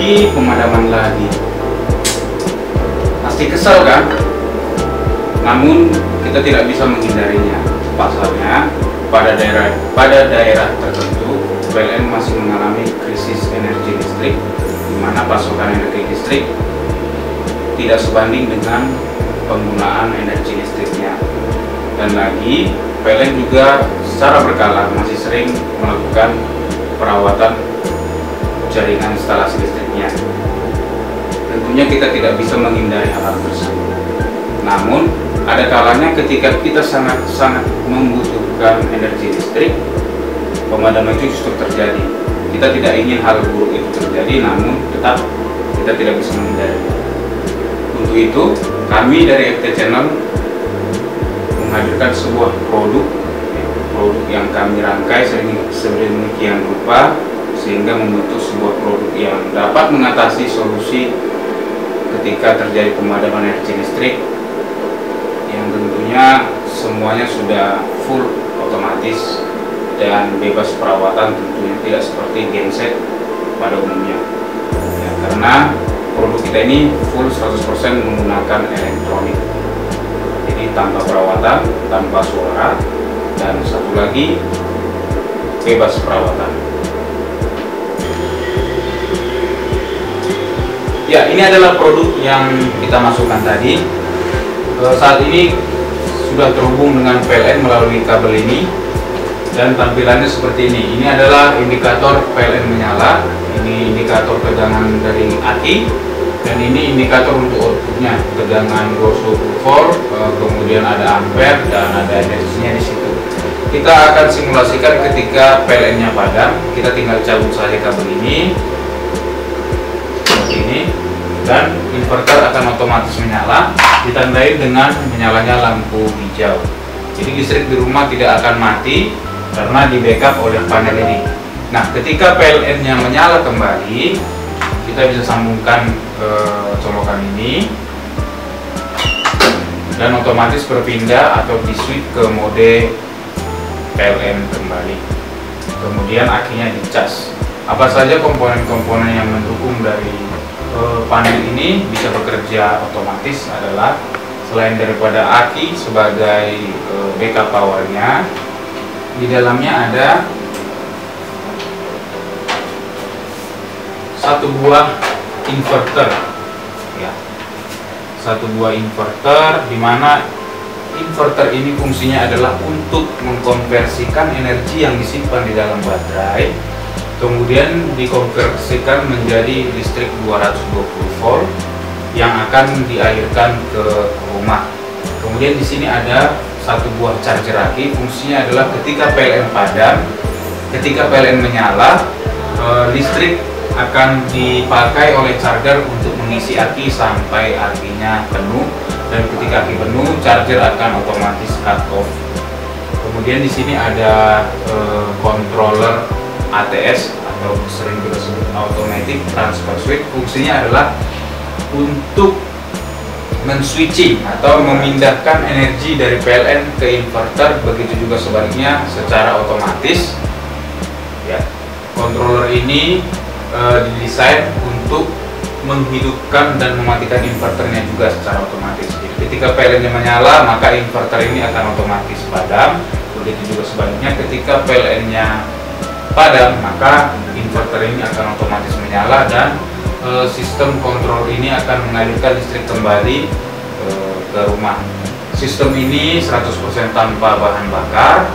lagi, pemadaman lagi. Pasti kesal kan? Namun kita tidak bisa menghindarinya. Pasalnya pada daerah tertentu PLN masih mengalami krisis energi listrik, di mana pasokan energi listrik tidak sebanding dengan penggunaan energi listriknya. Dan lagi, PLN juga secara berkala masih sering melakukan perawatan jaringan instalasi listriknya. Tentunya kita tidak bisa menghindari hal tersebut. Namun, ada kalanya ketika kita sangat membutuhkan energi listrik, pemadaman itu justru terjadi. Kita tidak ingin hal buruk itu terjadi, namun tetap kita tidak bisa menghindari. Untuk itu, kami dari FT Channel menghadirkan sebuah produk yang kami rangkai sedemikian rupa sehingga membentuk sebuah produk yang dapat mengatasi solusi ketika terjadi pemadaman energi listrik, yang tentunya semuanya sudah full otomatis dan bebas perawatan, tentunya tidak seperti genset pada umumnya ya, karena produk kita ini full 100% menggunakan elektronik, jadi tanpa perawatan, tanpa suara, dan satu lagi bebas perawatan. Ya, ini adalah produk yang kita masukkan tadi. Saat ini sudah terhubung dengan PLN melalui kabel ini, dan tampilannya seperti ini. Ini adalah indikator PLN menyala, ini indikator tegangan dari aki, dan ini indikator untuk outputnya, tegangan 220 volt, kemudian ada ampere dan ada energinya di situ. Kita akan simulasikan ketika PLN-nya padam. Kita tinggal cabut saja kabel ini seperti ini, dan inverter akan otomatis menyala, ditandai dengan menyalanya lampu hijau. Jadi listrik di rumah tidak akan mati karena di backup oleh panel ini. Nah, ketika PLN-nya menyala kembali, kita bisa sambungkan ke colokan ini dan otomatis berpindah atau di switch ke mode PLN kembali. Kemudian akinya dicas. Apa saja komponen-komponen yang mendukung dari panel ini bisa bekerja otomatis adalah, selain daripada aki sebagai backup powernya, di dalamnya ada satu buah inverter ya, satu buah inverter, di mana inverter ini fungsinya adalah untuk mengkonversikan energi yang disimpan di dalam baterai, kemudian dikonversikan menjadi listrik 220 volt yang akan dialirkan ke rumah. Kemudian di sini ada satu buah charger aki, fungsinya adalah ketika PLN padam, ketika PLN menyala, listrik akan dipakai oleh charger untuk mengisi aki sampai akinya penuh, dan ketika aki penuh, charger akan otomatis cut off. Kemudian di sini ada controller ATS atau sering kita sebut automatic transfer switch. Fungsinya adalah untuk men-switching atau memindahkan energi dari PLN ke inverter, begitu juga sebaliknya secara otomatis ya. Controller ini didesain untuk menghidupkan dan mematikan inverternya juga secara otomatis. Jadi ketika PLN-nya menyala, maka inverter ini akan otomatis padam, begitu juga sebaliknya ketika PLN-nya padam, maka inverter ini akan otomatis menyala, dan sistem kontrol ini akan mengalirkan listrik kembali ke rumah. Sistem ini 100% tanpa bahan bakar,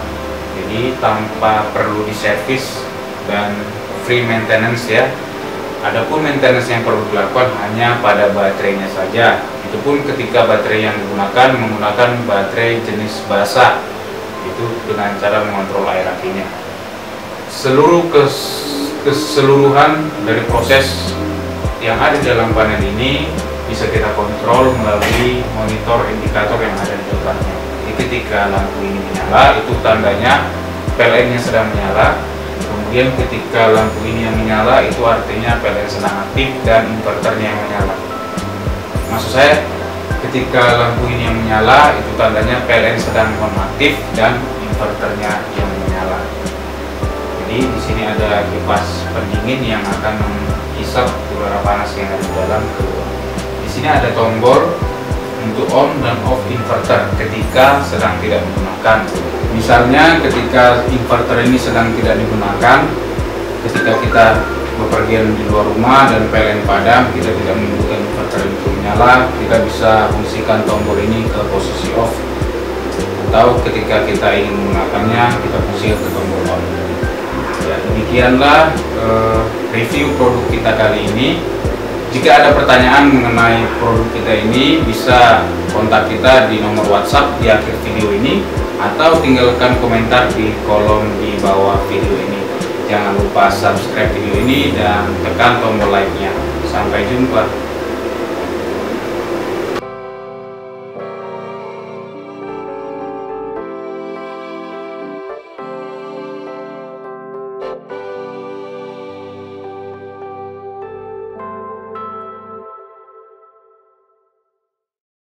jadi tanpa perlu diservis dan free maintenance ya. Adapun maintenance yang perlu dilakukan hanya pada baterainya saja. Itu pun ketika baterai yang digunakan menggunakan baterai jenis basah, itu dengan cara mengontrol air akinya. Seluruh keseluruhan dari proses yang ada di dalam panel ini bisa kita kontrol melalui monitor indikator yang ada di depannya. Jadi ketika lampu ini menyala, itu tandanya PLN-nya sedang menyala. Kemudian ketika lampu ini yang menyala, itu artinya PLN sedang aktif dan inverternya yang menyala. Maksud saya, ketika lampu ini yang menyala, itu tandanya PLN sedang aktif dan inverternya yang menyala. Jadi di sini ada kipas pendingin yang akan menghisap udara panas yang ada di dalam keluar. Di sini ada tombol untuk on dan off inverter ketika sedang tidak digunakan. Misalnya ketika inverter ini sedang tidak digunakan, ketika kita bepergian di luar rumah dan PLN padam, kita tidak membutuhkan inverter itu menyala, kita bisa fungsikan tombol ini ke posisi off, atau ketika kita ingin menggunakannya, kita fungsikan ke tombol on. Ya, demikianlah review produk kita kali ini. Jika ada pertanyaan mengenai produk kita ini, bisa kontak kita di nomor WhatsApp di akhir video ini, atau tinggalkan komentar di kolom di bawah video ini. Jangan lupa subscribe video ini dan tekan tombol like-nya. Sampai jumpa.